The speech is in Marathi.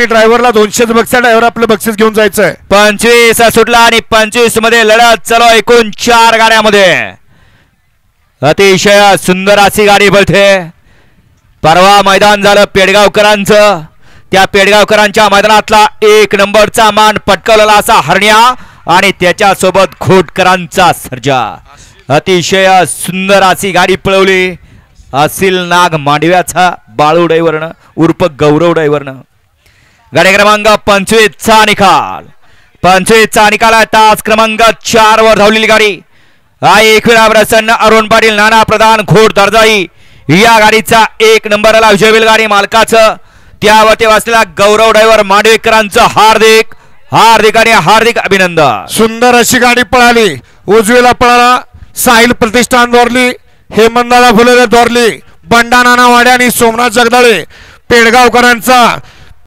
आणि ड्रायव्हरला 200 बक्षीस, ड्रायव्हर आपलं बक्षीस घेऊन जायचंय. 25 सुटला आणि 25 मध्ये लढत चालू एकूण 4 गाड्यामध्ये. अतिशय सुंदर अशी गाडी पळते. परवा मैदान झालं पेडगावकरांचं. त्या पेडगावकरांच्या मैदानातला 1 नंबरचा मान पटकावलेला असा हरण्या आणि त्याच्यासोबत खोटकरांचा सर्जा. अतिशय सुंदर अशी गाडी पळवली असिल नाग मांडव्याचा बाळू ड्रायव्हरनं उर्फ गौरव ड्रायव्हरनं. गाडी क्रमांक 25 चा निकाल. 25 चा निकाल आहे. तास क्रमांक 4 वर धावलेली गाडी आहे. एकविरा प्रसन्न अरुण पाटील, नाना प्रधान, घोड दर्जाई या गाडीचा 1 नंबरला विजय गाडी मालकाचं. त्यावरती वाचलेला गौरव ड्रायव्हर मांडवेकरांचं हार्दिक हार्दिक आणि हार्दिक अभिनंदन. सुंदर अशी गाडी पळाली. उजवीला पळाला साहिल प्रतिष्ठान दोरली, हेमंतदादा फुले दोरली, बंडा नाना वाडे आणि सोमनाथ जगदाळे पेडगावकरांचा